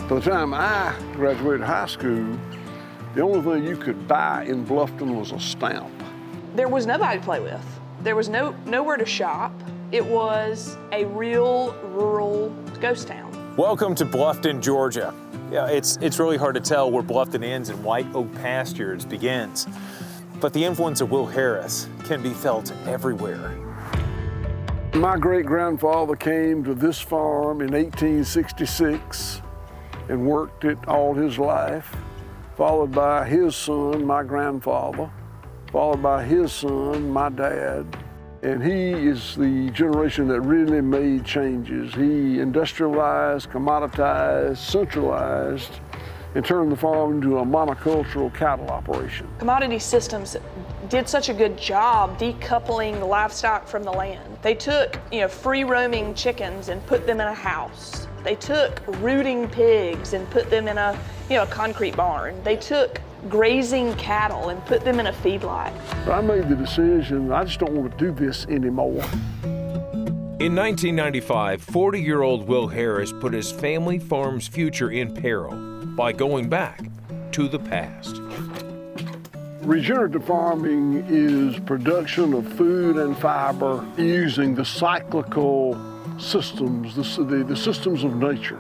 By the time I graduated high school, the only thing you could buy in Bluffton was a stamp. There was nobody to play with. There was nowhere to shop. It was a real rural ghost town. Welcome to Bluffton, Georgia. Yeah, it's really hard to tell where Bluffton ends and White Oak Pastures begins. But the influence of Will Harris can be felt everywhere. My great-grandfather came to this farm in 1866 and worked it all his life, followed by his son, my grandfather, followed by his son, my dad. And he is the generation that really made changes. He industrialized, commoditized, centralized, and turned the farm into a monocultural cattle operation. Commodity systems did such a good job decoupling the livestock from the land. They took, free-roaming chickens and put them in a house. They took rooting pigs and put them in a concrete barn. They took grazing cattle and put them in a feedlot. But I made the decision, I just don't want to do this anymore. In 1995, 40-year-old Will Harris put his family farm's future in peril by going back to the past. Regenerative farming is production of food and fiber using the cyclical systems, the systems of nature.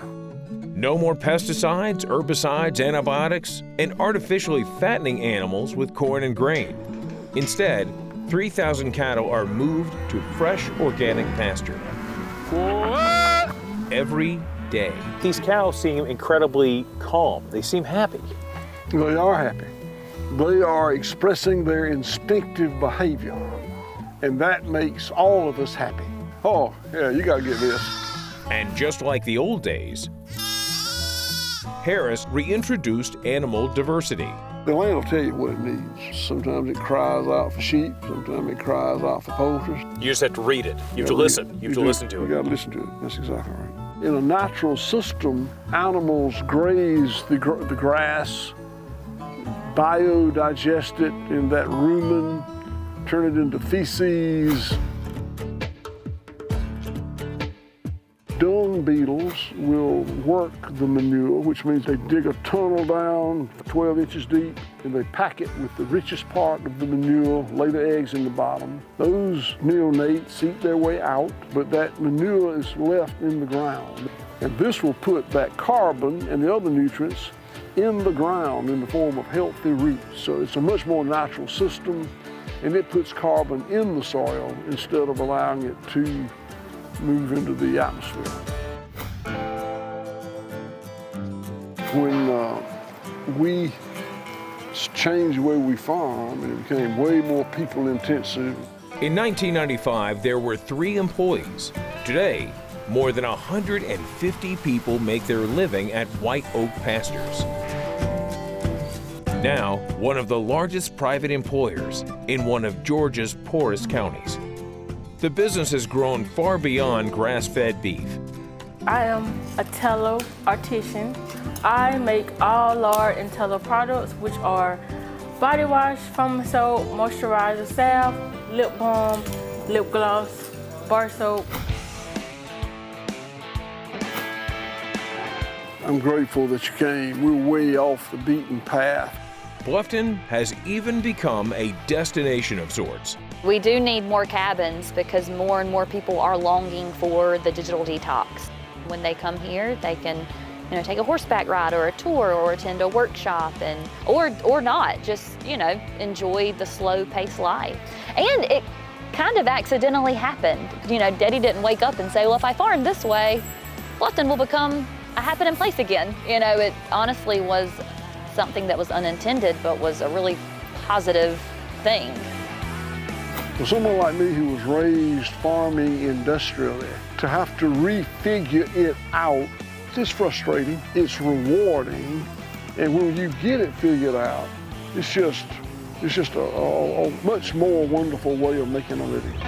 No more pesticides, herbicides, antibiotics, and artificially fattening animals with corn and grain. Instead, 3,000 cattle are moved to fresh organic pasture. What? Every day. These cows seem incredibly calm. They seem happy. They are happy. They are expressing their instinctive behavior, and that makes all of us happy. Oh, yeah, you gotta get this. And just like the old days, Harris reintroduced animal diversity. The land will tell you what it needs. Sometimes it cries out for sheep, sometimes it cries out for poultry. You just have to read it. You have to listen. You have to listen to it. You gotta listen to it. That's exactly right. In a natural system, animals graze the grass, biodigest it in that rumen, turn it into feces. Dung beetles will work the manure, which means they dig a tunnel down 12 inches deep and they pack it with the richest part of the manure, lay the eggs in the bottom. Those neonates eat their way out, but that manure is left in the ground. And this will put that carbon and the other nutrients in the ground in the form of healthy roots. So it's a much more natural system, and it puts carbon in the soil instead of allowing it to move into the atmosphere. When we changed the way we farm and it became way more people intensive. In 1995, there were 3 employees. Today, more than 150 people make their living at White Oak Pastures. Now, one of the largest private employers in one of Georgia's poorest counties. The business has grown far beyond grass-fed beef. I am a tallow artisan. I make all lard and tallow products, which are body wash, foam soap, moisturizer salve, lip balm, lip gloss, bar soap. I'm grateful that you came. We're way off the beaten path. Bluffton has even become a destination of sorts. We do need more cabins because more and more people are longing for the digital detox. When they come here, they can take a horseback ride or a tour or attend a workshop or not, just, enjoy the slow-paced life. And it kind of accidentally happened. Daddy didn't wake up and say, well, if I farm this way, Bluffton will become a happening place again. It honestly was something that was unintended, but was a really positive thing. For someone like me who was raised farming industrially, to have to refigure it out, it's frustrating, it's rewarding, and when you get it figured out, it's just a much more wonderful way of making a living.